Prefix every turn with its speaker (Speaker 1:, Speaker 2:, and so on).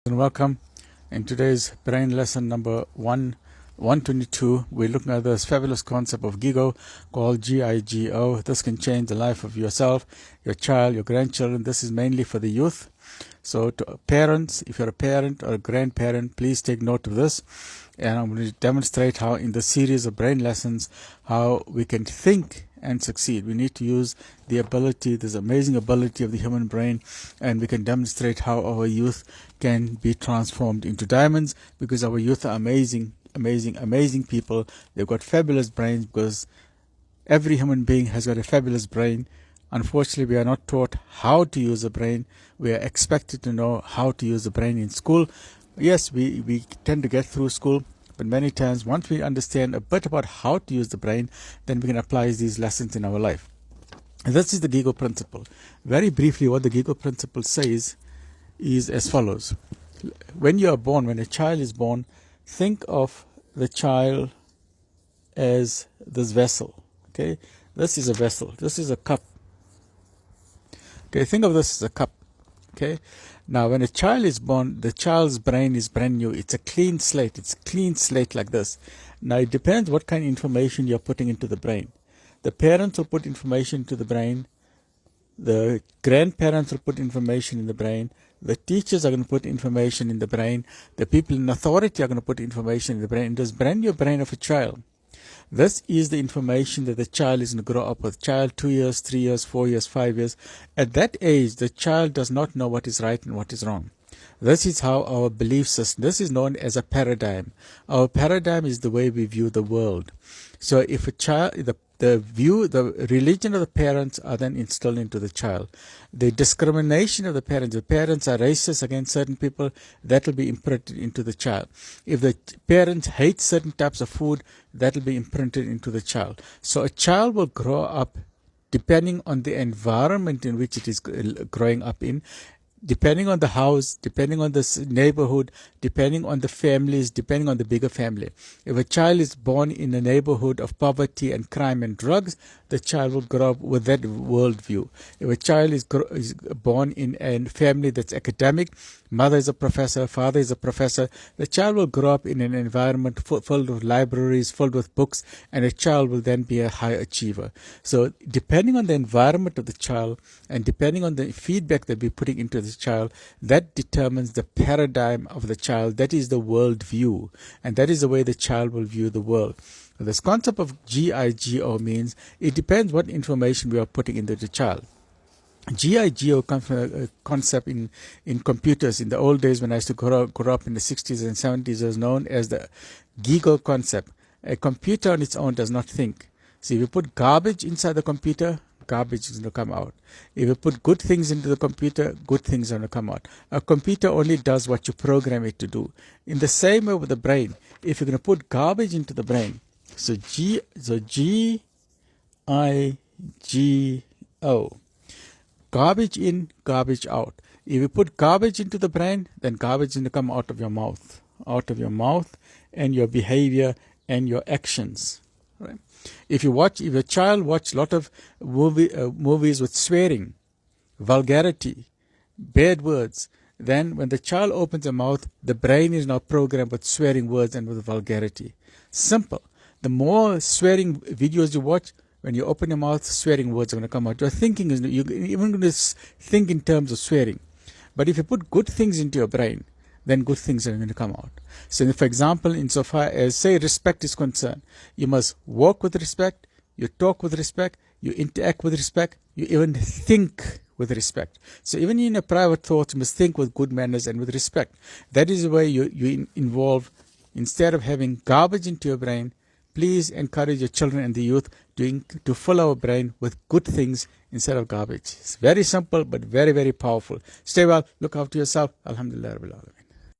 Speaker 1: And welcome. In today's brain lesson number 122, we're looking at this fabulous concept of GIGO called GIGO. This can change the life of yourself, your child, your grandchildren. This is mainly for the youth. So to parents, if you're a parent or a grandparent, please take note of this. And I'm going to demonstrate how in the series of brain lessons, how we can think and succeed. We need to use the ability, this amazing ability of the human brain, and we can demonstrate how our youth can be transformed into diamonds, because our youth are amazing people. They've got fabulous brains, because every human being has got a fabulous brain. Unfortunately, we are not taught how to use the brain. We are expected to know how to use the brain in school. Yes, we tend to get through school, but many times once we understand a bit about how to use the brain, then we can apply these lessons in our life. And this is the GIGO principle. Very briefly, what the GIGO principle says is as follows. When you are born, when a child is born, think of the child as this vessel. Okay, this is a vessel. This is a cup. Okay, think of this as a cup. Okay, now when a child is born, the child's brain is brand new. It's a clean slate. It's a clean slate like this. Now it depends what kind of information you're putting into the brain. The parents will put information into the brain. The grandparents will put information in the brain. The teachers are going to put information in the brain. The people in authority are going to put information in the brain. This brand new brain of a child. This is the information that the child is going to grow up with. Child 2 years, 3 years, 4 years, 5 years. At that age, the child does not know what is right and what is wrong. This is how our belief system, this is known as a paradigm. Our paradigm is the way we view the world. So if a child, the religion of the parents are then instilled into the child. The discrimination of the parents are racist against certain people, that will be imprinted into the child. If the parents hate certain types of food, that will be imprinted into the child. So a child will grow up depending on the environment in which it is growing up in, depending on the house, depending on the neighborhood, depending on the families, depending on the bigger family. If a child is born in a neighborhood of poverty and crime and drugs, the child will grow up with that worldview. If a child is born in a family that's academic, mother is a professor, father is a professor, the child will grow up in an environment filled with libraries, filled with books, and a child will then be a high achiever. So depending on the environment of the child and depending on the feedback that we're putting into the child, that determines the paradigm of the child. That is the world view, and that is the way the child will view the world. This concept of GIGO means it depends what information we are putting into the child. GIGO comes from a concept in computers. In the old days when I used to grow up in the 60s and 70s, it was known as the GIGO concept. A computer on its own does not think. So if you put garbage inside the computer, garbage is going to come out. If you put good things into the computer, good things are going to come out. A computer only does what you program it to do. In the same way with the brain, if you're going to put garbage into the brain, so GIGO, garbage in, garbage out. If you put garbage into the brain, then garbage is going to come out of your mouth and your behavior and your actions. Right? If your child watch a lot of movies with swearing, vulgarity, bad words, then when the child opens their mouth, the brain is now programmed with swearing words and with vulgarity. Simple. The more swearing videos you watch, when you open your mouth, swearing words are going to come out. You're even going to think in terms of swearing. But if you put good things into your brain, then good things are going to come out. So, for example, insofar as, say, respect is concerned, you must walk with respect, you talk with respect, you interact with respect, you even think with respect. So even in your private thoughts, you must think with good manners and with respect. That is the way you involve. Instead of having garbage into your brain, please encourage your children and the youth to fill our brain with good things instead of garbage. It's very simple but very, very powerful. Stay well, look after yourself. Alhamdulillah Rabbil Alameen.